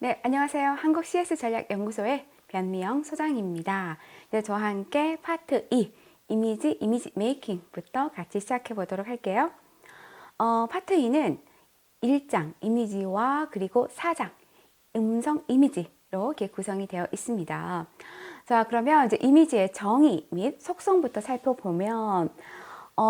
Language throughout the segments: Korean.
네, 안녕하세요. 한국 CS 전략연구소의 변미영 소장입니다. 네, 저와 함께 파트 2, 이미지 메이킹부터 같이 시작해 보도록 할게요. 파트 2는 1장, 이미지와 그리고 4장, 음성 이미지로 이렇게 구성이 되어 있습니다. 자, 그러면 이제 이미지의 정의 및 속성부터 살펴보면,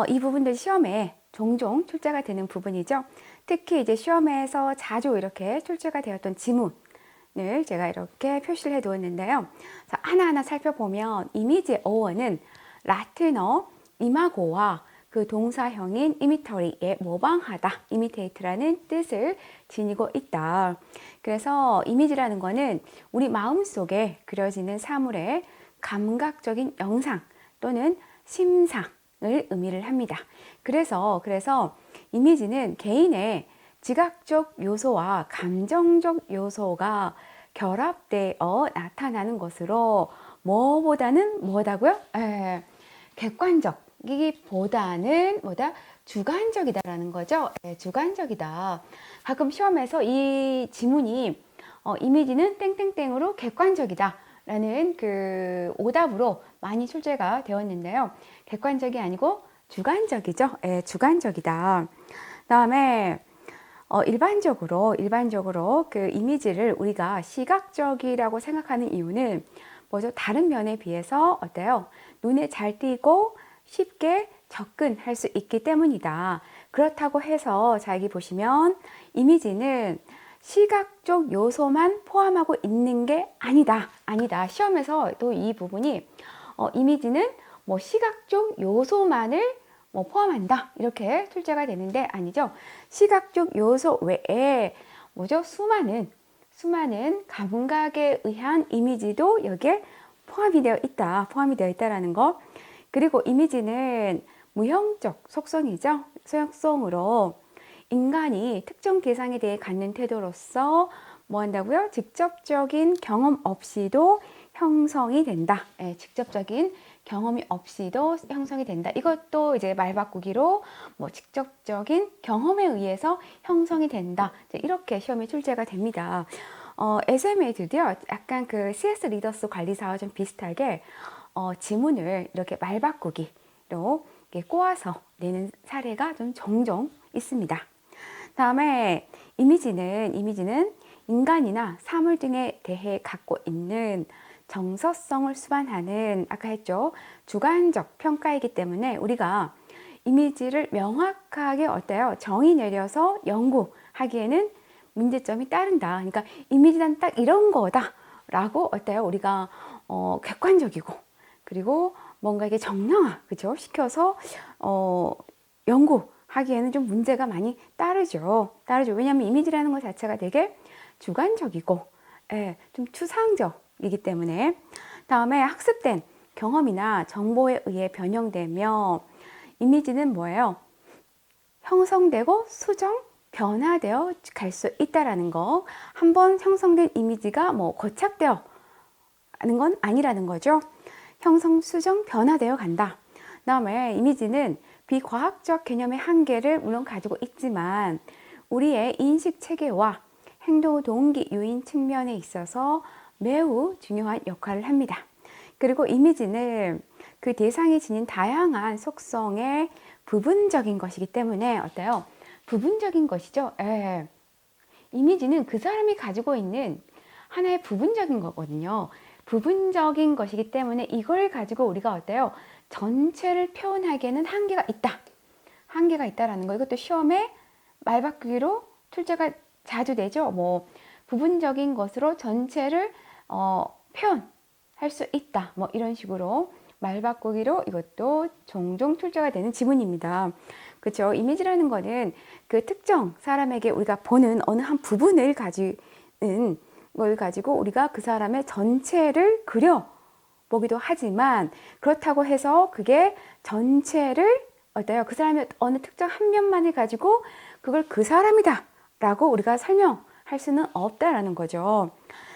이 부분들 시험에 종종 출제가 되는 부분이죠. 특히 이제 시험에서 자주 이렇게 출제가 되었던 지문을 제가 이렇게 표시를 해 두었는데요. 자, 하나하나 살펴보면 이미지의 어원은 라틴어 이마고와 그 동사형인 이미터리에 모방하다, 이미테이트라는 뜻을 지니고 있다. 그래서 이미지라는 거는 우리 마음속에 그려지는 사물의 감각적인 영상 또는 심상을 의미를 합니다. 그래서 이미지는 개인의 지각적 요소와 감정적 요소가 결합되어 나타나는 것으로 뭐보다는 뭐다고요? 객관적이기보다는 주관적이다라는 거죠. 주관적이다. 가끔 시험에서 이 지문이 이미지는 땡땡땡으로 객관적이다 라는 그 오답으로 많이 출제가 되었는데요. 객관적이 아니고 주관적이죠. 주관적이다. 다음에 일반적으로 그 이미지를 우리가 시각적이라고 생각하는 이유는 뭐죠? 다른 면에 비해서 어때요? 눈에 잘 띄고 쉽게 접근할 수 있기 때문이다. 그렇다고 해서 자, 여기 보시면 이미지는 시각적 요소만 포함하고 있는 게 아니다. 시험에서 또 이 부분이 이미지는 뭐 시각적 요소만을 포함한다. 이렇게 출제가 되는데 아니죠. 시각적 요소 외에 뭐죠? 수많은 감각에 의한 이미지도 여기에 포함이 되어 있다라는 거. 그리고 이미지는 무형적 속성이죠. 소형성으로 인간이 특정 대상에 대해 갖는 태도로서 뭐 한다고요? 직접적인 경험 없이도 형성이 된다. 직접적인 경험이 없이도 형성이 된다. 이것도 이제 말 바꾸기로 뭐 직접적인 경험에 의해서 형성이 된다. 이렇게 시험에 출제가 됩니다. SMA들도요, 약간 그 CS 리더스 관리사와 좀 비슷하게 지문을 이렇게 말 바꾸기로 이렇게 꼬아서 내는 사례가 좀 종종 있습니다. 다음에 이미지는 인간이나 사물 등에 대해 갖고 있는 정서성을 수반하는, 아까 했죠, 주관적 평가이기 때문에 우리가 이미지를 명확하게 어때요? 정의 내려서 연구하기에는 문제점이 따른다. 그러니까 이미지란 딱 이런 거다 라고 어때요? 우리가 객관적이고 그리고 뭔가 이게 정량화, 그죠? 시켜서 연구하기에는 좀 문제가 많이 따르죠. 왜냐하면 이미지라는 것 자체가 되게 주관적이고 좀 추상적이기 때문에. 다음에 학습된 경험이나 정보에 의해 변형되며 이미지는 뭐예요? 형성되고 수정, 변화되어 갈 수 있다라는 거. 한번 형성된 이미지가 뭐 고착되어 하는 건 아니라는 거죠. 형성, 수정, 변화되어 간다. 그다음에 이미지는 비과학적 개념의 한계를 물론 가지고 있지만 우리의 인식 체계와 행동 동기 요인 측면에 있어서 매우 중요한 역할을 합니다. 그리고 이미지는 그 대상이 지닌 다양한 속성의 부분적인 것이기 때문에 어때요? 부분적인 것이죠. 이미지는 그 사람이 가지고 있는 하나의 부분적인 거거든요. 부분적인 것이기 때문에 이걸 가지고 우리가 어때요? 전체를 표현하기에는 한계가 있다라는 거. 이것도 시험에 말 바꾸기로 출제가 자주 되죠. 뭐 부분적인 것으로 전체를 표현할 수 있다. 뭐 이런 식으로 말 바꾸기로 이것도 종종 출제가 되는 지문입니다. 그렇죠? 이미지라는 거는 그 특정 사람에게 우리가 보는 어느 한 부분을 가지는 걸 가지고 우리가 그 사람의 전체를 그려보기도 하지만 그렇다고 해서 그게 전체를 어때요? 그 사람의 어느 특정 한 면만을 가지고 그걸 그 사람이다 라고 우리가 설명할 수는 없다라는 거죠.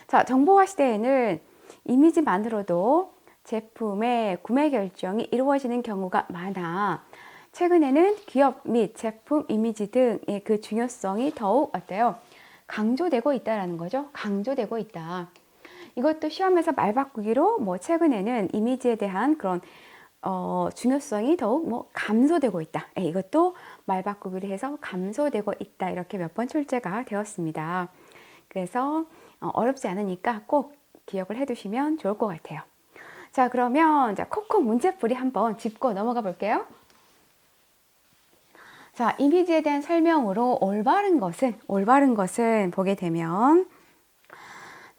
자, 정보화 시대에는 이미지만으로도 제품의 구매 결정이 이루어지는 경우가 많아 최근에는 기업 및 제품 이미지 등의 그 중요성이 더욱 어때요? 강조되고 있다라는 거죠. 강조되고 있다. 이것도 시험에서 말 바꾸기로 뭐 최근에는 이미지에 대한 그런 중요성이 더욱 뭐 감소되고 있다. 이것도 말 바꾸기로 해서 감소되고 있다. 이렇게 몇 번 출제가 되었습니다. 그래서 어렵지 않으니까 꼭 기억을 해 두시면 좋을 것 같아요. 자, 그러면 콕콕 문제풀이 한번 짚고 넘어가 볼게요. 자, 이미지에 대한 설명으로 올바른 것은 보게 되면,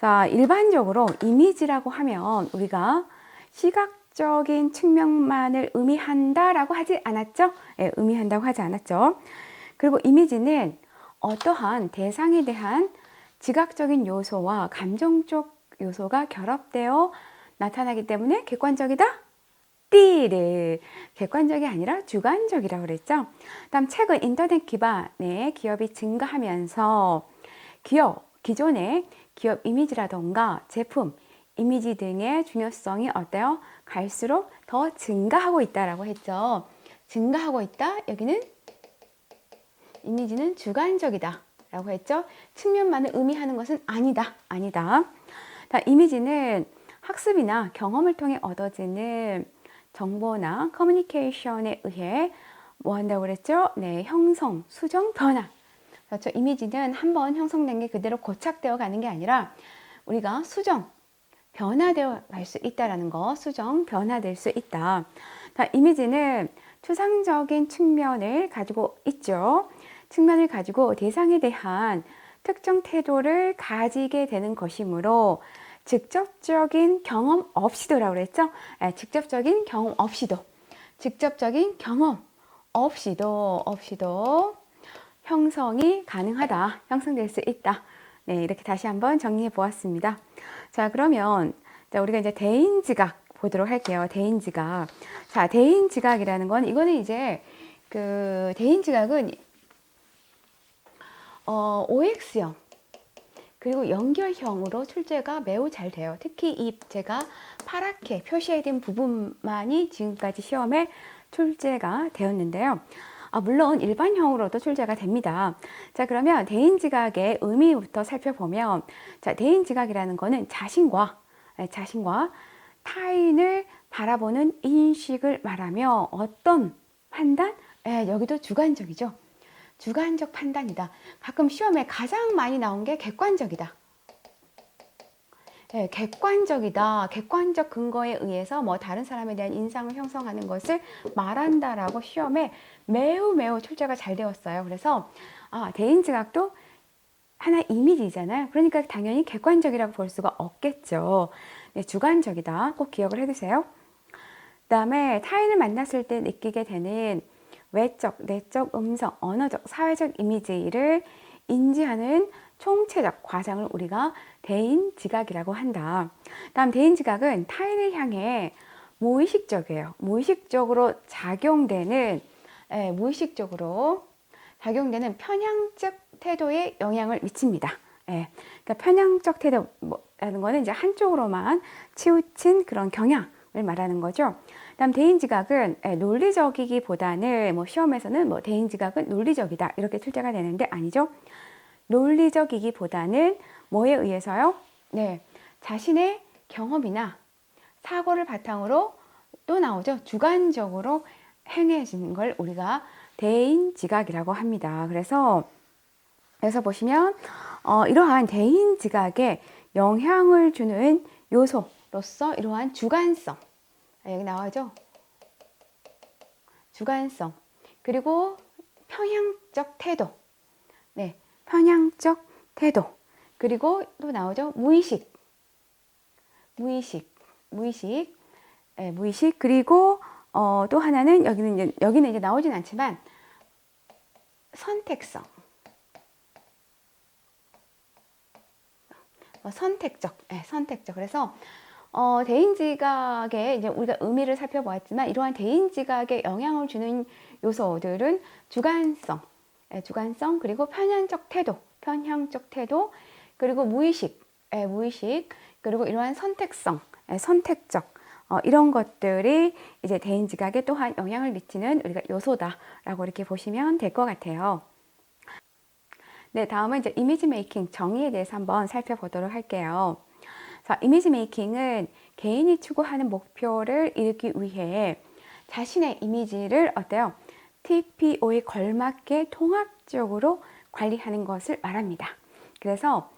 자, 일반적으로 이미지라고 하면 우리가 시각적인 측면만을 의미한다라고 하지 않았죠? 예, 의미한다고 하지 않았죠? 그리고 이미지는 어떠한 대상에 대한 지각적인 요소와 감정적 요소가 결합되어 나타나기 때문에 객관적이다? 띠를 객관적이 아니라 주관적이라고 그랬죠. 다음 최근 인터넷 기반의 기업이 증가하면서 기존의 기업 이미지라던가 제품 이미지 등의 중요성이 어때요? 갈수록 더 증가하고 있다라고 했죠. 증가하고 있다. 여기는 이미지는 주관적이다 라고 했죠. 측면만을 의미하는 것은 아니다. 이미지는 학습이나 경험을 통해 얻어지는 정보나 커뮤니케이션에 의해 뭐 한다고 그랬죠? 네, 형성, 수정, 변화. 그렇죠. 이미지는 한번 형성된 게 그대로 고착되어 가는 게 아니라 우리가 수정, 변화되어 갈 수 있다라는 거, 수정, 변화될 수 있다. 이미지는 추상적인 측면을 가지고 있죠. 측면을 가지고 대상에 대한 특정 태도를 가지게 되는 것이므로 직접적인 경험 없이도라고 그랬죠? 직접적인 경험 없이도 형성이 가능하다, 형성될 수 있다. 네, 이렇게 다시 한번 정리해 보았습니다. 자, 그러면 우리가 이제 대인지각 보도록 할게요. 대인지각. 자, 대인지각이라는 건 이거는 이제 그 대인지각은 OX형 그리고 연결형으로 출제가 매우 잘 돼요. 특히 이 제가 파랗게 표시해둔 부분만이 지금까지 시험에 출제가 되었는데요. 물론 일반형으로도 출제가 됩니다. 자, 그러면 대인지각의 의미부터 살펴보면, 자, 대인지각이라는 거는 자신과 타인을 바라보는 인식을 말하며 어떤 판단? 여기도 주관적이죠. 주관적 판단이다. 가끔 시험에 가장 많이 나온 게 객관적이다. 객관적이다. 객관적 근거에 의해서 뭐 다른 사람에 대한 인상을 형성하는 것을 말한다라고 시험에 매우 출제가 잘 되었어요. 그래서 대인지각도 하나의 이미지잖아요. 그러니까 당연히 객관적이라고 볼 수가 없겠죠. 네, 주관적이다. 꼭 기억을 해두세요. 그 다음에 타인을 만났을 때 느끼게 되는 외적, 내적, 음성, 언어적, 사회적 이미지를 인지하는 총체적 과정을 우리가 대인지각이라고 한다. 다음 대인지각은 타인을 향해 무의식적이에요. 무의식적으로 작용되는 편향적 태도에 영향을 미칩니다. 그러니까 편향적 태도라는 거는 이제 한쪽으로만 치우친 그런 경향을 말하는 거죠. 다음 대인지각은 논리적이기보다는 뭐 시험에서는 뭐 대인지각은 논리적이다 이렇게 출제가 되는데 아니죠. 논리적이기보다는 뭐에 의해서요? 네, 자신의 경험이나 사고를 바탕으로 또 나오죠. 주관적으로 행해지는 걸 우리가 대인지각이라고 합니다. 그래서 여기서 보시면 이러한 대인지각에 영향을 주는 요소로서 이러한 주관성 여기 나와죠. 주관성 그리고 편향적 태도 편향적 태도 그리고 또 나오죠. 무의식 그리고 또 하나는 여기는 이제 나오진 않지만 선택적 그래서 대인지각의 이제 우리가 의미를 살펴보았지만 이러한 대인지각에 영향을 주는 요소들은 주관성 그리고 편향적 태도 그리고 무의식 그리고 이러한 선택적 이런 것들이 이제 대인지각에 또한 영향을 미치는 우리가 요소다라고 이렇게 보시면 될 것 같아요. 네, 다음은 이제 이미지 메이킹 정의에 대해서 한번 살펴보도록 할게요. 자, 이미지 메이킹은 개인이 추구하는 목표를 이루기 위해 자신의 이미지를 어때요? TPO에 걸맞게 통합적으로 관리하는 것을 말합니다. 그래서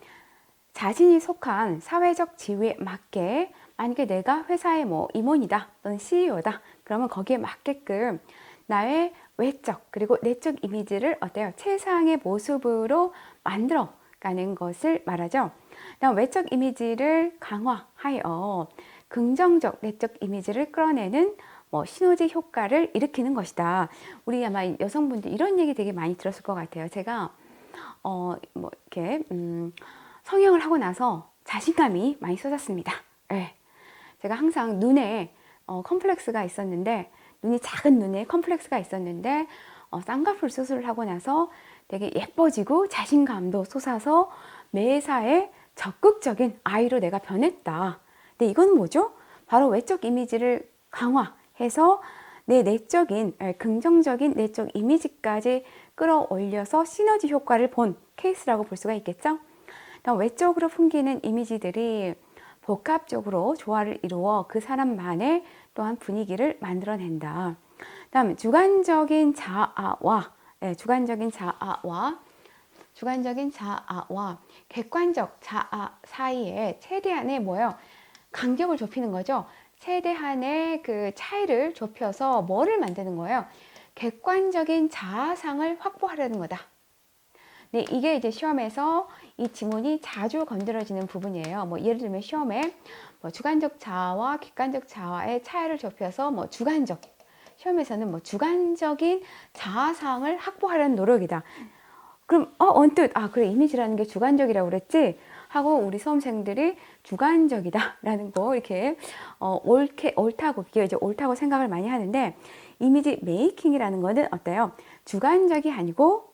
자신이 속한 사회적 지위에 맞게 만약에 내가 회사의 뭐 임원이다 또는 CEO다 그러면 거기에 맞게끔 나의 외적 그리고 내적 이미지를 어때요? 최상의 모습으로 만들어 가는 것을 말하죠. 그다음 외적 이미지를 강화하여 긍정적 내적 이미지를 끌어내는 뭐 시너지 효과를 일으키는 것이다. 우리 아마 여성분들 이런 얘기 되게 많이 들었을 것 같아요. 제가 뭐 이렇게 성형을 하고 나서 자신감이 많이 쏟았습니다. 네. 제가 항상 눈에 컴플렉스가 있었는데 눈이 작은 눈에 컴플렉스가 있었는데 쌍꺼풀 수술을 하고 나서 되게 예뻐지고 자신감도 솟아서 매사에 적극적인 아이로 내가 변했다. 근데 이건 뭐죠? 바로 외적 이미지를 강화해서 내 내적인 긍정적인 내적 이미지까지 끌어올려서 시너지 효과를 본 케이스라고 볼 수가 있겠죠. 외적으로 풍기는 이미지들이 복합적으로 조화를 이루어 그 사람만의 또한 분위기를 만들어낸다. 다음 주관적인 자아와 객관적 자아 사이에 최대한의 뭐예요? 간격을 좁히는 거죠. 최대한의 그 차이를 좁혀서 뭐를 만드는 거예요? 객관적인 자아상을 확보하려는 거다. 네, 이게 이제 시험에서 이 지문이 자주 건드려지는 부분이에요. 뭐 예를 들면 시험에 뭐 주관적 자아와 객관적 자아의 차이를 좁혀서 뭐 시험에서는 뭐 주관적인 자아상을 확보하려는 노력이다. 그럼 언뜻 그래 이미지라는 게 주관적이라고 그랬지 하고 우리 수험생들이 주관적이다라는 거 이렇게 옳다고 그게 이제 옳다고 생각을 많이 하는데 이미지 메이킹이라는 거는 어때요? 주관적이 아니고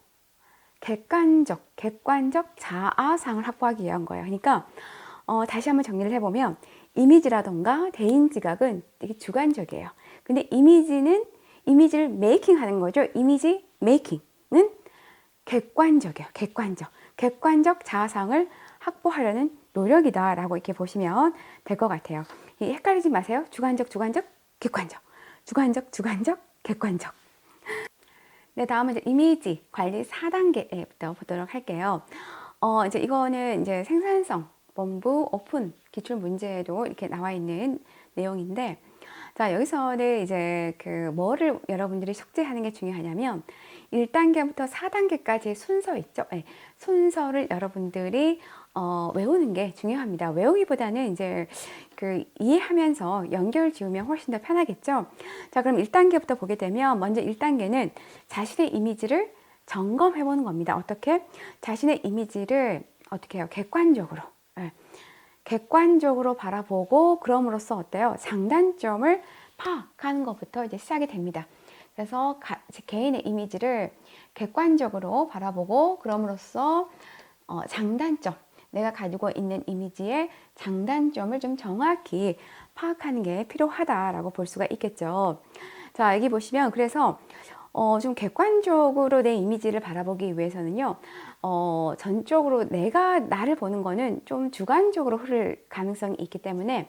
객관적 자아상을 확보하기 위한 거예요. 그러니까 다시 한번 정리를 해보면 이미지라던가 대인 지각은 되게 주관적이에요. 근데 이미지를 메이킹하는 거죠. 이미지 메이킹은 객관적이에요. 객관적 자아상을 확보하려는 노력이다라고 이렇게 보시면 될 것 같아요. 헷갈리지 마세요. 주관적, 객관적. 주관적, 객관적. 네, 다음은 이제 이미지 관리 4단계부터 보도록 할게요. 이제 이거는 이제 생산성, 본부, 오픈, 기출 문제에도 이렇게 나와 있는 내용인데, 자, 여기서는 이제 뭐를 여러분들이 숙지하는 게 중요하냐면, 1단계부터 4단계까지의 순서 있죠? 네, 순서를 여러분들이 외우는 게 중요합니다. 외우기보다는 이제 이해하면서 연결 지으면 훨씬 더 편하겠죠? 자, 그럼 1단계부터 보게 되면 먼저 1단계는 자신의 이미지를 점검해 보는 겁니다. 어떻게? 자신의 이미지를 어떻게 해요? 객관적으로. 네. 객관적으로 바라보고 그럼으로써 어때요? 장단점을 파악하는 것부터 이제 시작이 됩니다. 그래서 개인의 이미지를 객관적으로 바라보고 그럼으로써 장단점, 내가 가지고 있는 이미지의 장단점을 좀 정확히 파악하는 게 필요하다라고 볼 수가 있겠죠. 자, 여기 보시면 그래서 좀 객관적으로 내 이미지를 바라보기 위해서는요, 전적으로 내가 나를 보는 거는 좀 주관적으로 흐를 가능성이 있기 때문에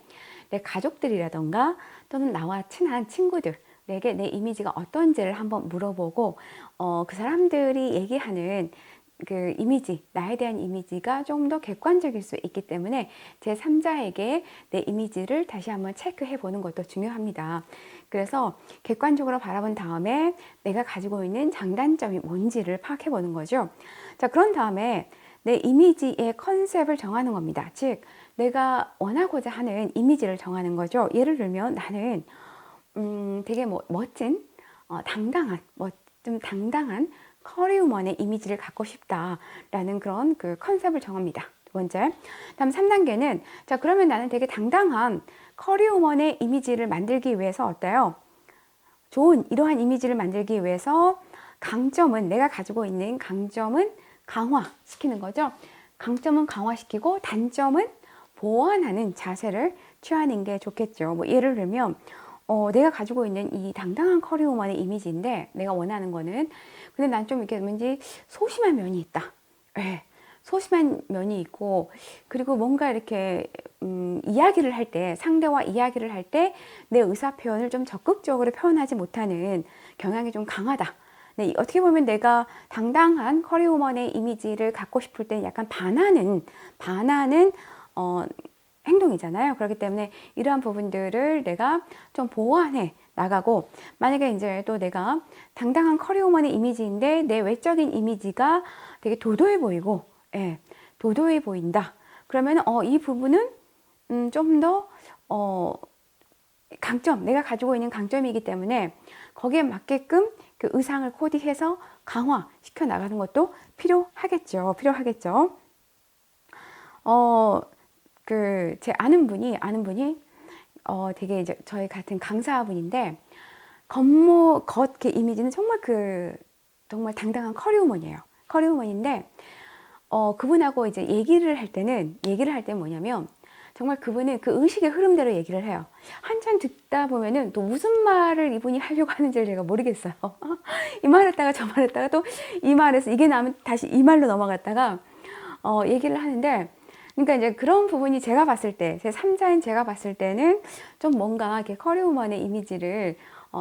내 가족들이라던가 또는 나와 친한 친구들에게 내 이미지가 어떤지를 한번 물어보고 그 사람들이 얘기하는 그 이미지, 나에 대한 이미지가 조금 더 객관적일 수 있기 때문에 제3자에게 내 이미지를 다시 한번 체크해 보는 것도 중요합니다. 그래서 객관적으로 바라본 다음에 내가 가지고 있는 장단점이 뭔지를 파악해 보는 거죠. 자, 그런 다음에 내 이미지의 컨셉을 정하는 겁니다. 즉, 내가 원하고자 하는 이미지를 정하는 거죠. 예를 들면 나는 되게 멋진, 좀 당당한 커리우먼의 이미지를 갖고 싶다라는 그런 그 컨셉을 정합니다. 두 번째. 다음 3단계는 자, 그러면 나는 되게 당당한 커리우먼의 이미지를 만들기 위해서 어때요? 좋은 이러한 이미지를 만들기 위해서 내가 가지고 있는 강점은 강화시키는 거죠. 강점은 강화시키고 단점은 보완하는 자세를 취하는 게 좋겠죠. 뭐 예를 들면 내가 가지고 있는 이 당당한 커리우먼의 이미지인데 내가 원하는 거는 근데 난 좀 이렇게 왠지 소심한 면이 있다. 예, 소심한 면이 있고, 그리고 뭔가 이렇게 이야기를 할 때, 상대와 이야기를 할 때 내 의사 표현을 좀 적극적으로 표현하지 못하는 경향이 좀 강하다. 네, 어떻게 보면 내가 당당한 커리우먼의 이미지를 갖고 싶을 때 약간 반하는 행동이잖아요. 그렇기 때문에 이러한 부분들을 내가 좀 보완해 나가고, 만약에 이제 또 내가 당당한 커리우먼의 이미지인데 내 외적인 이미지가 되게 도도해 보이고, 예, 도도해 보인다. 그러면 이 부분은 좀 더 강점, 내가 가지고 있는 강점이기 때문에 거기에 맞게끔 그 의상을 코디해서 강화시켜 나가는 것도 필요하겠죠. 제 아는 분이 되게 이제 저희 같은 강사분인데 겉 그 이미지는 정말 당당한 커리우먼이에요. 커리우먼인데 그분하고 이제 얘기를 할 때는 뭐냐면 정말 그분은 그 의식의 흐름대로 얘기를 해요. 한참 듣다 보면은 또 무슨 말을 이분이 하려고 하는지를 제가 모르겠어요. 이 말 했다가 저 말 했다가 또 이 말에서 이게 나면 다시 이 말로 넘어갔다가 얘기를 하는데, 그러니까 이제 그런 부분이 제가 봤을 때, 제 3자인 제가 봤을 때는 좀 뭔가 이렇게 커리우먼의 이미지를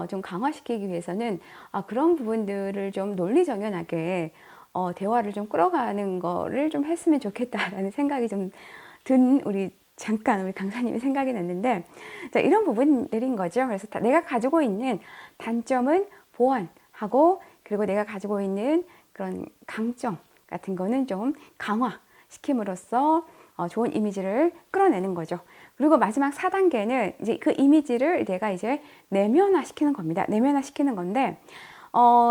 좀 강화시키기 위해서는 그런 부분들을 좀 논리정연하게 대화를 좀 끌어가는 거를 좀 했으면 좋겠다라는 생각이 좀 든 우리 강사님이 생각이 났는데, 자, 이런 부분들인 거죠. 그래서 내가 가지고 있는 단점은 보완하고, 그리고 내가 가지고 있는 그런 강점 같은 거는 좀 강화시킴으로써 좋은 이미지를 끌어내는 거죠. 그리고 마지막 4단계는 이제 그 이미지를 내가 이제 내면화시키는 겁니다. 내면화시키는 건데,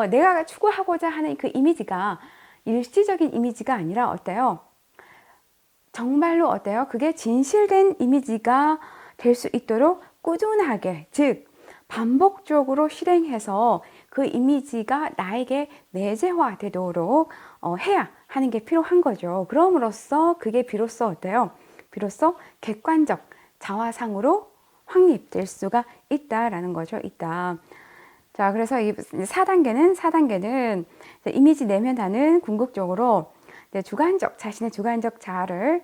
내가 추구하고자 하는 그 이미지가 일시적인 이미지가 아니라 어때요? 정말로 어때요? 그게 진실된 이미지가 될 수 있도록 꾸준하게, 즉 반복적으로 실행해서 그 이미지가 나에게 내재화되도록 해야 하는 게 필요한 거죠. 그럼으로써 그게 비로소 어때요? 비로소 객관적 자화상으로 확립될 수가 있다라는 거죠. 있다. 자, 그래서 이 4단계는 이미지 내면화는 궁극적으로 자신의 주관적 자아를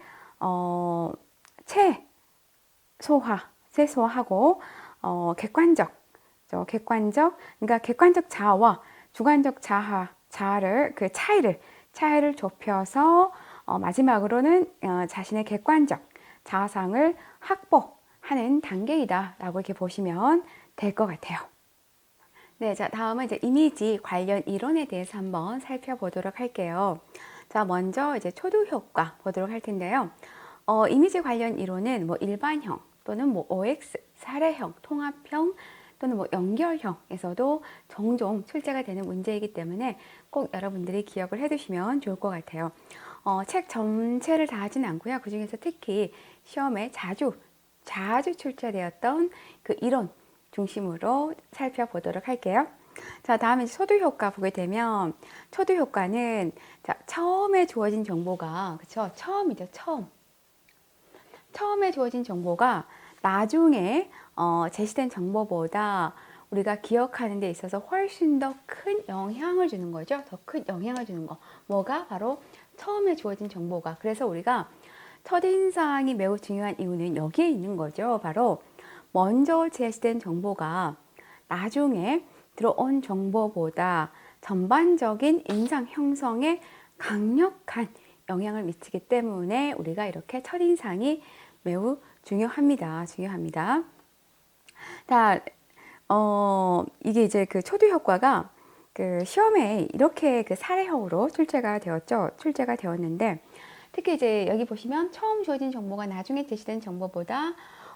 최소화하고 그러니까 객관적 자아와 주관적 자아를 그 차이를 좁혀서 마지막으로는 자신의 객관적 자아상을 확보하는 단계이다라고 이렇게 보시면 될 것 같아요. 네, 자, 다음은 이제 이미지 관련 이론에 대해서 한번 살펴보도록 할게요. 자, 먼저 이제 초두 효과 보도록 할 텐데요. 이미지 관련 이론은 뭐 일반형 또는 뭐 OX, 사례형, 통합형 또는 뭐 연결형에서도 종종 출제가 되는 문제이기 때문에 꼭 여러분들이 기억을 해두시면 좋을 것 같아요. 책 전체를 다 하진 않고요. 그 중에서 특히 시험에 자주 출제되었던 그 이론 중심으로 살펴보도록 할게요. 자, 다음에 초두 효과 보게 되면, 초두 효과는 자, 처음에 주어진 정보가, 그쵸? 처음이죠, 처음에 주어진 정보가 나중에 제시된 정보보다 우리가 기억하는 데 있어서 훨씬 더 큰 영향을 주는 거죠. 더 큰 영향을 주는 거. 뭐가? 바로 처음에 주어진 정보가. 그래서 우리가 첫인상이 매우 중요한 이유는 여기에 있는 거죠. 바로 먼저 제시된 정보가 나중에 들어온 정보보다 전반적인 인상 형성에 강력한 영향을 미치기 때문에 우리가 이렇게 첫인상이 매우 중요합니다. 자, 이게 이제 그 초두 효과가 그 시험에 이렇게 그 사례형으로 출제가 되었는데, 특히 이제 여기 보시면 처음 주어진 정보가 나중에 제시된 정보보다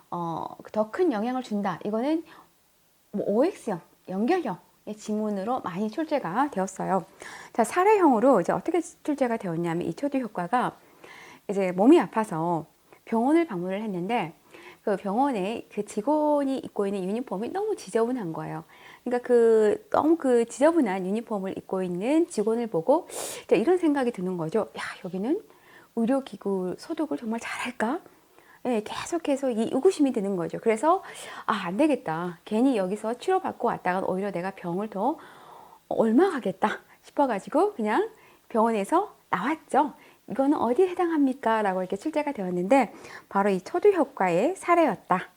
더 큰 영향을 준다. 이거는 뭐 OX형, 연결형의 지문으로 많이 출제가 되었어요. 자, 사례형으로 이제 어떻게 출제가 되었냐면, 이 초두 효과가 이제 몸이 아파서 병원을 방문을 했는데, 그 병원에 그 직원이 입고 있는 유니폼이 너무 지저분한 거예요. 그러니까 너무 그 지저분한 유니폼을 입고 있는 직원을 보고 이런 생각이 드는 거죠. 야, 여기는 의료기구 소독을 정말 잘할까? 예, 계속해서 이 의구심이 드는 거죠. 그래서 안 되겠다. 괜히 여기서 치료받고 왔다가 오히려 내가 병을 더 옮아가겠다 싶어가지고 그냥 병원에서 나왔죠. 이거는 어디에 해당합니까? 라고 이렇게 출제가 되었는데 바로 이 초두 효과의 사례였다.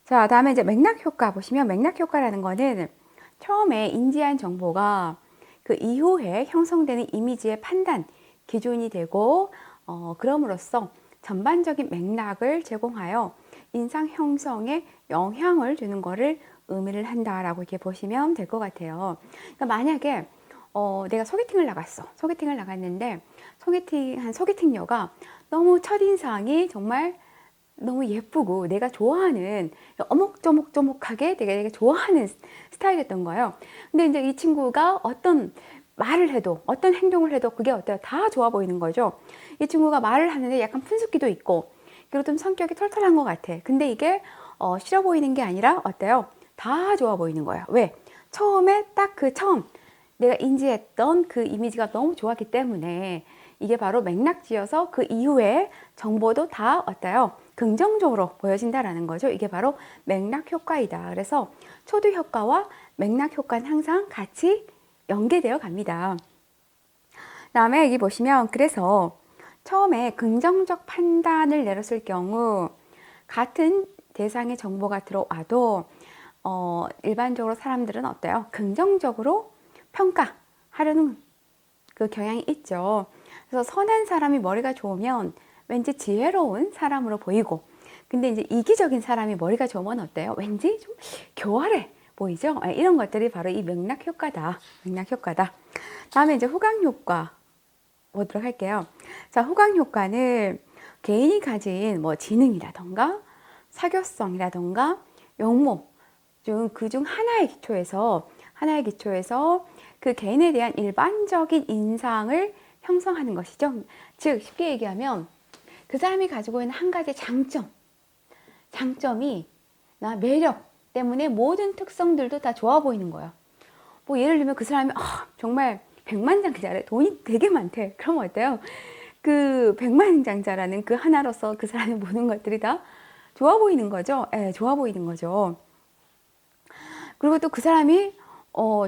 자, 다음에 이제 맥락 효과 보시면 맥락 효과라는 거는 처음에 인지한 정보가 그 이후에 형성되는 이미지의 판단 기준이 되고 그럼으로써 전반적인 맥락을 제공하여 인상 형성에 영향을 주는 것을 의미를 한다라고 이렇게 보시면 될 것 같아요. 그러니까 만약에 내가 소개팅을 나갔는데 소개팅녀가 너무 첫인상이 정말 너무 예쁘고 내가 좋아하는 어묵조목조목하게 내가 좋아하는 스타일이었던 거예요. 근데 이제 이 친구가 어떤 말을 해도 어떤 행동을 해도 그게 어때요? 다 좋아 보이는 거죠. 이 친구가 말을 하는데 약간 푼숙기도 있고 그리고 좀 성격이 털털한 것 같아. 근데 이게 싫어 보이는 게 아니라 어때요? 다 좋아 보이는 거예요. 왜? 처음에 딱 처음 내가 인지했던 그 이미지가 너무 좋았기 때문에 이게 바로 맥락지어서 그 이후에 정보도 다 어때요? 긍정적으로 보여진다라는 거죠. 이게 바로 맥락 효과이다. 그래서 초두 효과와 맥락 효과는 항상 같이 연계되어 갑니다. 다음에 여기 보시면 그래서 처음에 긍정적 판단을 내렸을 경우 같은 대상의 정보가 들어와도 일반적으로 사람들은 어때요? 긍정적으로 평가하려는 그 경향이 있죠. 그래서 선한 사람이 머리가 좋으면 왠지 지혜로운 사람으로 보이고 근데 이제 이기적인 사람이 머리가 좋으면 어때요? 왠지 좀 교활해 보이죠? 이런 것들이 바로 이 맥락 효과다. 다음에 이제 후광 효과 보도록 할게요. 자, 후광 효과는 개인이 가진 뭐 지능이라던가 사교성이라던가 용모 그중 하나의 기초에서 그 개인에 대한 일반적인 인상을 형성하는 것이죠. 즉 쉽게 얘기하면 그 사람이 가지고 있는 한 가지 장점이 나 매력 때문에 모든 특성들도 다 좋아 보이는 거야. 뭐 예를 들면 그 사람이 정말 백만장자래. 돈이 되게 많대. 그럼 어때요? 그 백만장자라는 그 하나로서 그 사람의 모든 것들이 다 좋아 보이는 거죠. 좋아 보이는 거죠. 그리고 또 그 사람이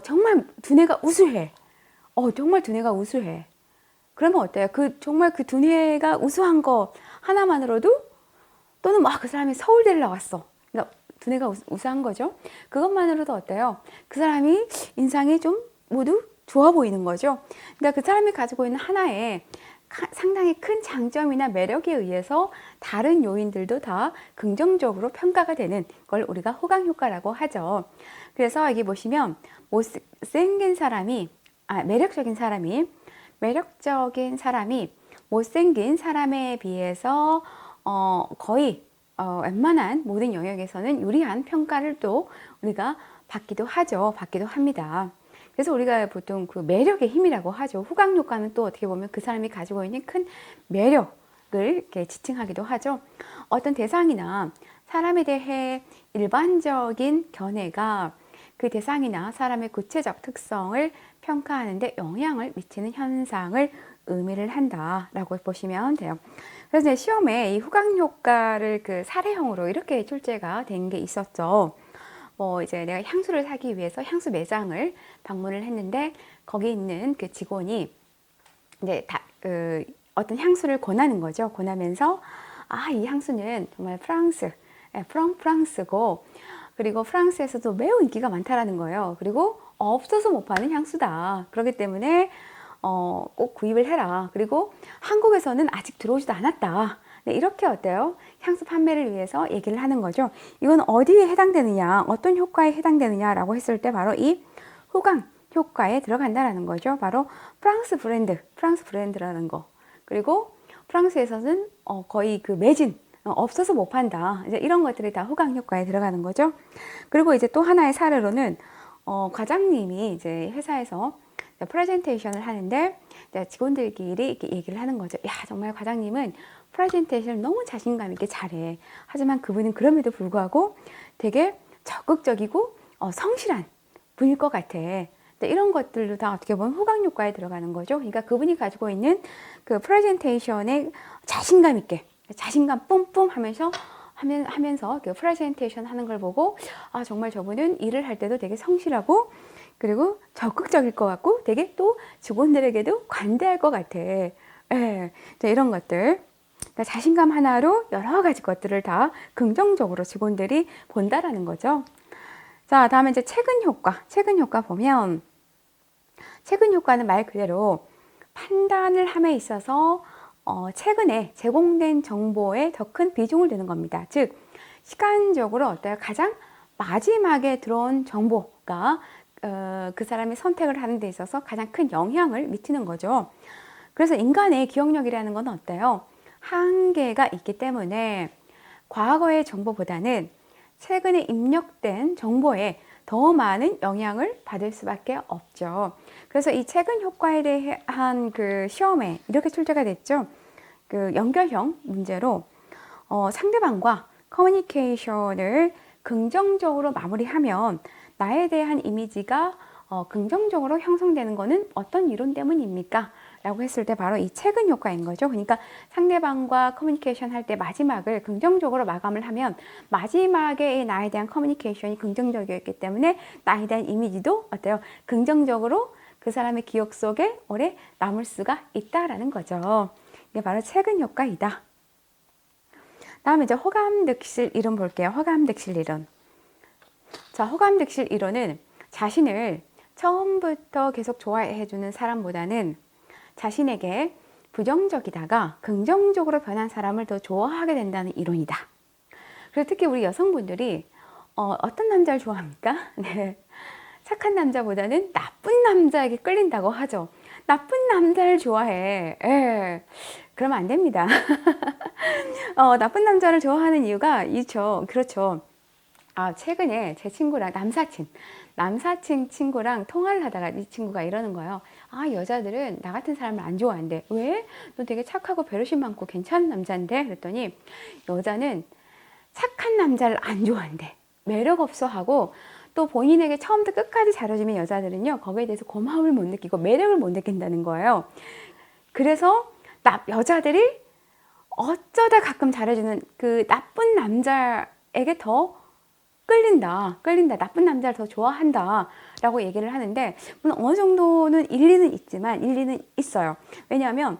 정말 두뇌가 우수해. 그러면 어때요? 정말 그 두뇌가 우수한 거 하나만으로도 또는 막 그 사람이 서울대를 나왔어. 그러니까 두뇌가 우수한 거죠. 그것만으로도 어때요? 그 사람이 인상이 좀 모두 좋아 보이는 거죠. 그러니까 그 사람이 가지고 있는 하나의 상당히 큰 장점이나 매력에 의해서 다른 요인들도 다 긍정적으로 평가가 되는 걸 우리가 호강 효과라고 하죠. 그래서 여기 보시면 매력적인 사람이 못생긴 사람에 비해서 거의 웬만한 모든 영역에서는 유리한 평가를 또 우리가 받기도 합니다. 그래서 우리가 보통 그 매력의 힘이라고 하죠. 후광 효과는 또 어떻게 보면 그 사람이 가지고 있는 큰 매력을 이렇게 지칭하기도 하죠. 어떤 대상이나 사람에 대해 일반적인 견해가 그 대상이나 사람의 구체적 특성을 평가하는데 영향을 미치는 현상을 의미를 한다라고 보시면 돼요. 그래서 이제 시험에 이 후광 효과를 그 사례형으로 이렇게 출제가 된 게 있었죠. 이제 내가 향수를 사기 위해서 향수 매장을 방문을 했는데 거기 있는 그 직원이 이제 어떤 향수를 권하는 거죠. 권하면서 이 향수는 정말 프랑스고 그리고 프랑스에서도 매우 인기가 많다라는 거예요. 그리고 없어서 못 파는 향수다. 그렇기 때문에 꼭 구입을 해라. 그리고 한국에서는 아직 들어오지도 않았다. 네, 이렇게 어때요? 향수 판매를 위해서 얘기를 하는 거죠. 이건 어디에 해당되느냐, 어떤 효과에 해당되느냐라고 했을 때 바로 이 후광 효과에 들어간다라는 거죠. 바로 프랑스 브랜드라는 거. 그리고 프랑스에서는 거의 그 매진, 없어서 못 판다. 이제 이런 것들이 다 후광 효과에 들어가는 거죠. 그리고 이제 또 하나의 사례로는 과장님이 이제 회사에서 프레젠테이션을 하는데 직원들끼리 이렇게 얘기를 하는 거죠. 야, 정말 과장님은 프레젠테이션을 너무 자신감 있게 잘해. 하지만 그분은 그럼에도 불구하고 되게 적극적이고 성실한 분일 것 같아. 이런 것들도 다 어떻게 보면 후광 효과에 들어가는 거죠. 그러니까 그분이 가지고 있는 그 프레젠테이션에 자신감 있게, 자신감 뿜뿜 하면서 그 프레젠테이션 하는 걸 보고 정말 저분은 일을 할 때도 되게 성실하고 그리고 적극적일 것 같고 되게 또 직원들에게도 관대할 것 같아. 예, 이런 것들. 그러니까 자신감 하나로 여러 가지 것들을 다 긍정적으로 직원들이 본다라는 거죠. 자, 다음에 이제 최근 효과. 최근 효과 보면 최근 효과는 말 그대로 판단을 함에 있어서 최근에 제공된 정보에 더 큰 비중을 두는 겁니다. 즉, 시간적으로 어때요? 가장 마지막에 들어온 정보가 그 사람이 선택을 하는 데 있어서 가장 큰 영향을 미치는 거죠. 그래서 인간의 기억력이라는 건 어때요? 한계가 있기 때문에 과거의 정보보다는 최근에 입력된 정보에 더 많은 영향을 받을 수밖에 없죠. 그래서 이 최근 효과에 대한 그 시험에 이렇게 출제가 됐죠. 그 연결형 문제로 상대방과 커뮤니케이션을 긍정적으로 마무리하면 나에 대한 이미지가 긍정적으로 형성되는 것은 어떤 이론 때문입니까? 라고 했을 때 바로 이 최근 효과인 거죠. 그러니까 상대방과 커뮤니케이션 할 때 마지막을 긍정적으로 마감을 하면 마지막에 나에 대한 커뮤니케이션이 긍정적이었기 때문에 나에 대한 이미지도 어때요? 긍정적으로 그 사람의 기억 속에 오래 남을 수가 있다라는 거죠. 이게 바로 최근 효과이다. 다음에 이제 호감득실 이론 볼게요. 호감득실 이론. 자, 호감득실 이론은 자신을 처음부터 계속 좋아해주는 사람보다는 자신에게 부정적이다가 긍정적으로 변한 사람을 더 좋아하게 된다는 이론이다. 그래서 특히 우리 여성분들이 어떤 남자를 좋아합니까? 네. 착한 남자보다는 나쁜 남자에게 끌린다고 하죠. 나쁜 남자를 좋아해. 예. 그러면 안 됩니다. 나쁜 남자를 좋아하는 이유가 있죠. 그렇죠. 최근에 제 친구랑 남사친 친구랑 통화를 하다가 이 친구가 이러는 거예요. 여자들은 나 같은 사람을 안 좋아한대. 왜? 너 되게 착하고 배려심 많고 괜찮은 남자인데? 그랬더니 여자는 착한 남자를 안 좋아한대. 매력 없어 하고 또 본인에게 처음부터 끝까지 잘해주면 여자들은요, 거기에 대해서 고마움을 못 느끼고 매력을 못 느낀다는 거예요. 그래서 여자들이 어쩌다 가끔 잘해주는 그 나쁜 남자에게 더 끌린다. 나쁜 남자를 더 좋아한다. 라고 얘기를 하는데, 물론 어느 정도는 일리는 있지만, 일리는 있어요. 왜냐하면,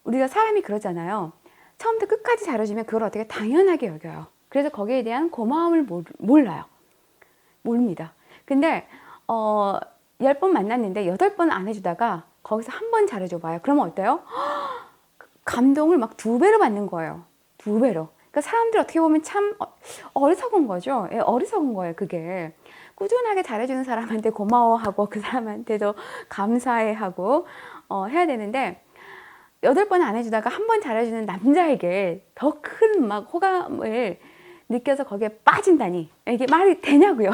우리가 사람이 그러잖아요. 처음부터 끝까지 잘해주면 그걸 어떻게 당연하게 여겨요. 그래서 거기에 대한 고마움을 몰라요. 모릅니다. 근데, 10번 만났는데 8번 안 해주다가 거기서 한 번 잘해줘 봐요. 그러면 어때요? 감동을 막 2배로 받는 거예요. 2배로. 그러니까 사람들 어떻게 보면 참 어리석은 거죠. 예, 어리석은 거예요, 그게. 꾸준하게 잘해주는 사람한테 고마워하고 그 사람한테도 감사해하고 해야 되는데 8번 안 해주다가 한 번 잘해주는 남자에게 더 큰 막 호감을 느껴서 거기에 빠진다니 이게 말이 되냐고요.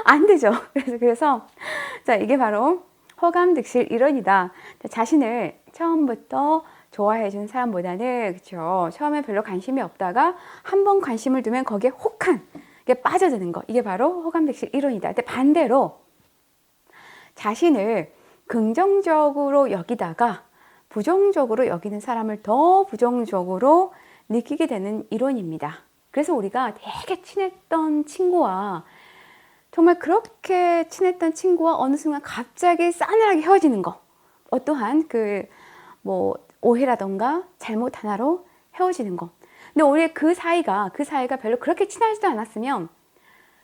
안 되죠. 그래서 자, 이게 바로 호감득실 이론이다. 자신을 처음부터 좋아해준 사람보다는, 그쵸, 처음에 별로 관심이 없다가 한 번 관심을 두면 거기에 혹한 게 빠져드는 거, 이게 바로 호감득실 이론이다. 근데 반대로 자신을 긍정적으로 여기다가 부정적으로 여기는 사람을 더 부정적으로 느끼게 되는 이론입니다. 그래서 우리가 되게 친했던 친구와 정말 그렇게 친했던 친구와 어느 순간 갑자기 싸늘하게 헤어지는 거, 어떠한 오해라던가 잘못 하나로 헤어지는 거. 근데 오히려 그 사이가 별로 그렇게 친하지도 않았으면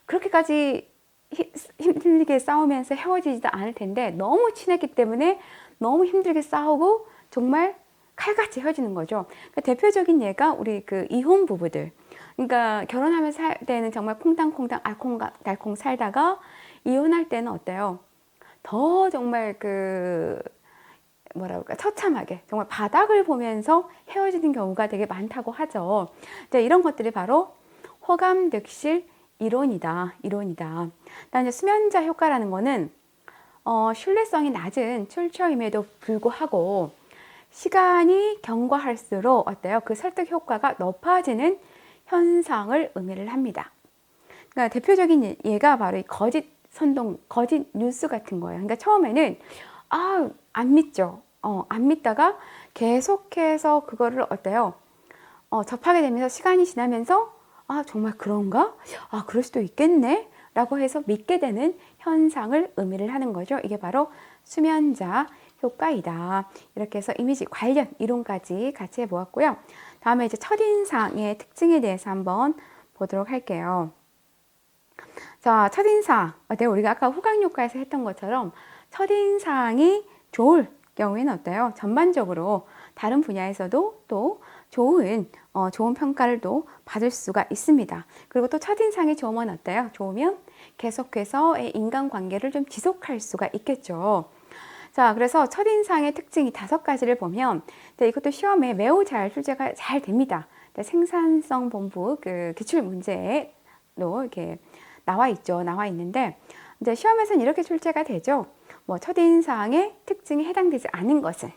그렇게까지 힘들게 싸우면서 헤어지지도 않을 텐데 너무 친했기 때문에 너무 힘들게 싸우고 정말 칼같이 헤어지는 거죠. 그러니까 대표적인 예가 우리 그 이혼 부부들. 그러니까 결혼하면 살 때는 정말 콩당콩당 알콩달콩 살다가 이혼할 때는 어때요? 더 정말 처참하게 정말 바닥을 보면서 헤어지는 경우가 되게 많다고 하죠. 이런 것들이 바로 호감득실 이론이다. 그다음에 수면자 효과라는 거는 신뢰성이 낮은 출처임에도 불구하고 시간이 경과할수록 어때요? 그 설득 효과가 높아지는 현상을 의미를 합니다. 그러니까 대표적인 예가 바로 이 거짓 뉴스 같은 거예요. 그러니까 처음에는 안 믿죠. 안 믿다가 계속해서 그거를 어때요? 접하게 되면서 시간이 지나면서 정말 그런가? 그럴 수도 있겠네? 라고 해서 믿게 되는 현상을 의미를 하는 거죠. 이게 바로 수면자 효과이다. 이렇게 해서 이미지 관련 이론까지 같이 해보았고요. 다음에 이제 첫인상의 특징에 대해서 한번 보도록 할게요. 자, 첫인상. 어때요? 우리가 아까 후각효과에서 했던 것처럼 첫인상이 좋을 경우에는 어때요? 전반적으로 다른 분야에서도 또 좋은 평가를 또 받을 수가 있습니다. 그리고 또 첫인상이 좋으면 어때요? 좋으면 계속해서 인간관계를 좀 지속할 수가 있겠죠. 자, 그래서 첫인상의 특징이 5가지를 보면 이것도 시험에 매우 잘 출제가 잘 됩니다. 생산성 본부 그 기출 문제로 이렇게 나와 있죠. 나와 있는데 이제 시험에서는 이렇게 출제가 되죠. 뭐 첫인상의 특징에 해당되지 않은 것은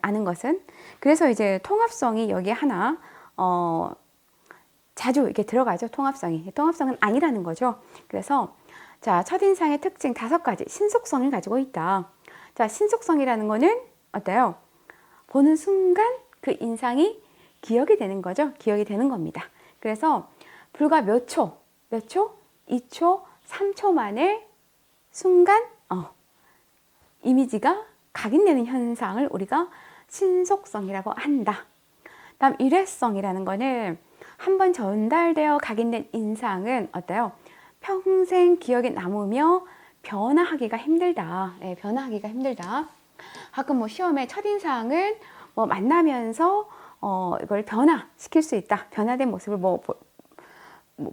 아는 것은 그래서 이제 통합성이 여기에 하나 자주 이렇게 들어가죠. 통합성은 아니라는 거죠. 그래서 자, 첫인상의 특징 5가지 신속성을 가지고 있다. 자, 신속성이라는 거는 어때요? 보는 순간 그 인상이 기억이 되는 거죠. 기억이 되는 겁니다. 그래서 불과 몇 초, 2초, 3초 만에 순간 이미지가 각인되는 현상을 우리가 신속성이라고 한다. 다음 일회성이라는 거는 한번 전달되어 각인된 인상은 어때요? 평생 기억에 남으며 변화하기가 힘들다. 네, 변화하기가 힘들다. 가끔 뭐 시험에 첫인상은 뭐 만나면서 이걸 변화시킬 수 있다. 변화된 모습을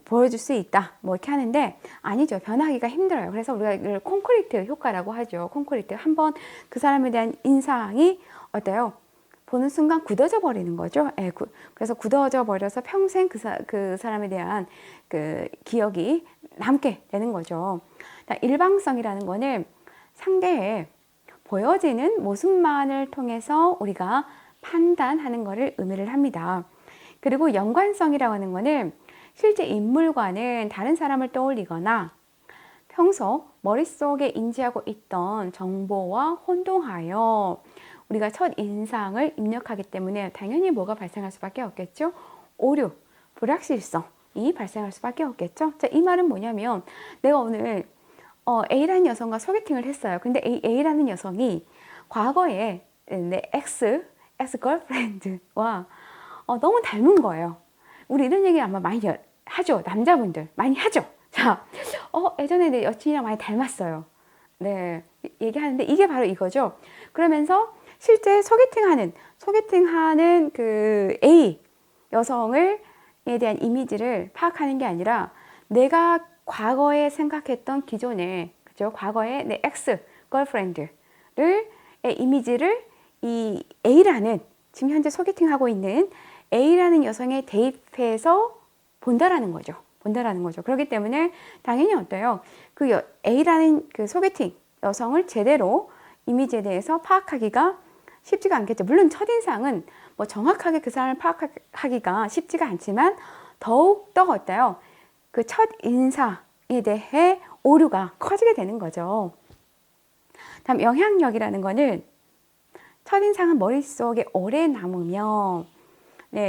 보여줄 수 있다. 뭐 이렇게 하는데 아니죠. 변화하기가 힘들어요. 그래서 우리가 이걸 콘크리트 효과라고 하죠. 콘크리트. 한번 그 사람에 대한 인상이 어때요? 보는 순간 굳어져 버리는 거죠. 예, 그래서 굳어져 버려서 평생 그 사람에 대한 그 기억이 남게 되는 거죠. 일방성이라는 거는 상대의 보여지는 모습만을 통해서 우리가 판단하는 것을 의미를 합니다. 그리고 연관성이라고 하는 거는 실제 인물과는 다른 사람을 떠올리거나 평소 머릿속에 인지하고 있던 정보와 혼동하여 우리가 첫 인상을 입력하기 때문에 당연히 뭐가 발생할 수밖에 없겠죠? 오류, 불확실성이 발생할 수밖에 없겠죠? 자, 이 말은 뭐냐면 내가 오늘 A라는 여성과 소개팅을 했어요. 근데 A라는 여성이 과거에 내 엑스걸프렌드와 너무 닮은 거예요. 우리 이런 얘기 아마 많이 하죠. 남자분들 많이 하죠. 자, 예전에 내 여친이랑 많이 닮았어요. 네, 얘기하는데 이게 바로 이거죠. 그러면서 실제 소개팅하는 그 A 여성에 대한 이미지를 파악하는 게 아니라 내가 과거에 생각했던 기존의 그죠? 과거의 내 엑스 걸프렌드를 이미지를 이 A라는 지금 현재 소개팅하고 있는 A라는 여성에 대입해서 본다라는 거죠. 그렇기 때문에 당연히 어때요? 그 A라는 그 소개팅 여성을 제대로 이미지에 대해서 파악하기가 쉽지가 않겠죠. 물론 첫인상은 뭐 정확하게 그 사람을 파악하기가 쉽지가 않지만 더욱더 어때요? 그 첫인상에 대해 오류가 커지게 되는 거죠. 다음 영향력이라는 거는 첫인상은 머릿속에 오래 남으며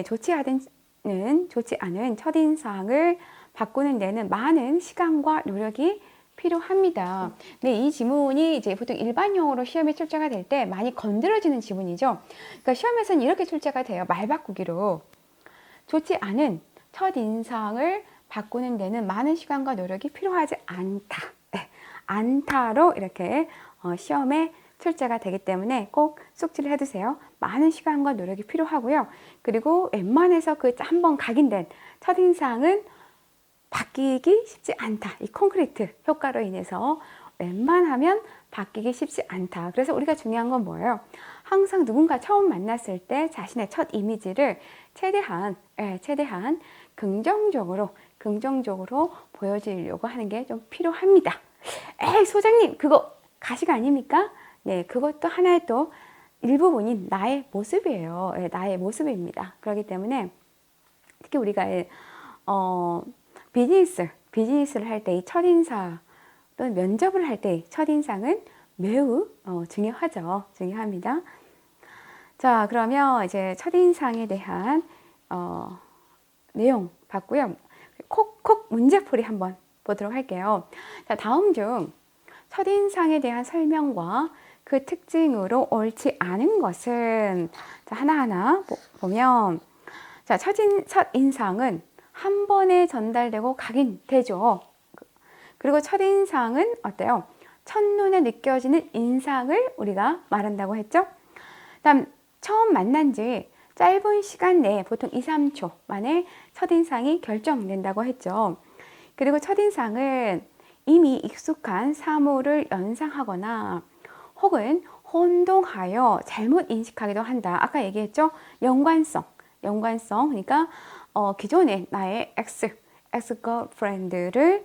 좋지 않은 첫인상을 바꾸는 데는 많은 시간과 노력이 필요합니다. 이 지문이 이제 보통 일반용어로 시험에 출제가 될 때 많이 건드려지는 지문이죠. 그러니까 시험에서는 이렇게 출제가 돼요. 말 바꾸기로. 좋지 않은 첫인상을 바꾸는 데는 많은 시간과 노력이 필요하지 않다. 않다로 이렇게 시험에 출제가 되기 때문에 꼭 숙지를 해두세요. 많은 시간과 노력이 필요하고요. 그리고 웬만해서 그 한번 각인된 첫인상은 바뀌기 쉽지 않다. 이 콘크리트 효과로 인해서 웬만하면 바뀌기 쉽지 않다. 그래서 우리가 중요한 건 뭐예요? 항상 누군가 처음 만났을 때 자신의 첫 이미지를 최대한 긍정적으로 보여주려고 하는 게 좀 필요합니다. 에이, 소장님, 그거 가식 아닙니까? 네, 그것도 하나의 또 일부분인 나의 모습이에요. 나의 모습입니다. 그렇기 때문에 특히 우리가 비즈니스를 할 때 이 첫인상 또는 면접을 할 때 첫인상은 매우 중요합니다. 자, 그러면 이제 첫인상에 대한 내용 봤고요. 콕콕 문제풀이 한번 보도록 할게요. 자, 다음 중 첫인상에 대한 설명과 그 특징으로 옳지 않은 것은 자, 하나하나 보면 자, 첫인상은 한 번에 전달되고 각인되죠. 그리고 첫인상은 어때요? 첫눈에 느껴지는 인상을 우리가 말한다고 했죠. 다음 처음 만난 지 짧은 시간 내에 보통 2, 3초 만에 첫인상이 결정된다고 했죠. 그리고 첫인상은 이미 익숙한 사물을 연상하거나 혹은 혼동하여 잘못 인식하기도 한다. 아까 얘기했죠? 연관성. 그러니까 기존에 나의 엑스걸프렌드를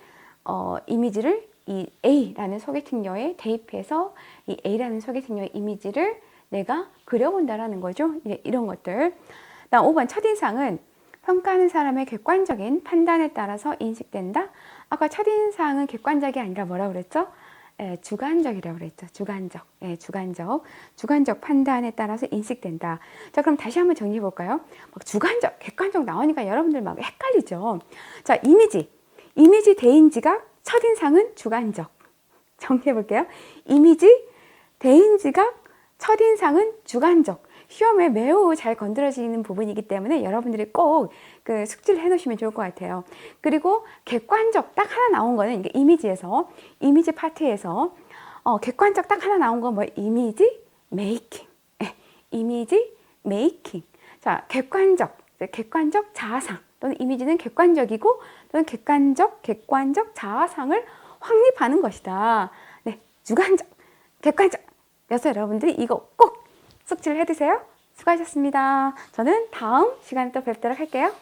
이미지를 이 A라는 소개팅녀에 대입해서 이 A라는 소개팅녀의 이미지를 내가 그려본다라는 거죠. 이런 것들. 다음 5번 첫인상은 평가하는 사람의 객관적인 판단에 따라서 인식된다. 아까 첫인상은 객관적이 아니라 뭐라고 그랬죠? 주관적이라고 그랬죠. 주관적 판단에 따라서 인식된다. 자, 그럼 다시 한번 정리해 볼까요? 막 주관적, 객관적 나오니까 여러분들 막 헷갈리죠. 자, 이미지 대인지각, 첫인상은 주관적. 정리해 볼게요. 이미지 대인지각, 첫인상은 주관적. 시험에 매우 잘 건드려지는 부분이기 때문에 여러분들이 꼭 그 숙지를 해 놓으시면 좋을 것 같아요. 그리고 객관적 딱 하나 나온 거는 이게 이미지 파트에서 객관적 딱 하나 나온 건 뭐 이미지 메이킹. 이미지 메이킹. 자, 객관적 자아상 또는 이미지는 객관적이고 또는 객관적 자아상을 확립하는 것이다. 네, 주관적, 객관적. 그래서 여러분들이 이거 꼭 숙지를 해두세요. 수고하셨습니다. 저는 다음 시간에 또 뵙도록 할게요.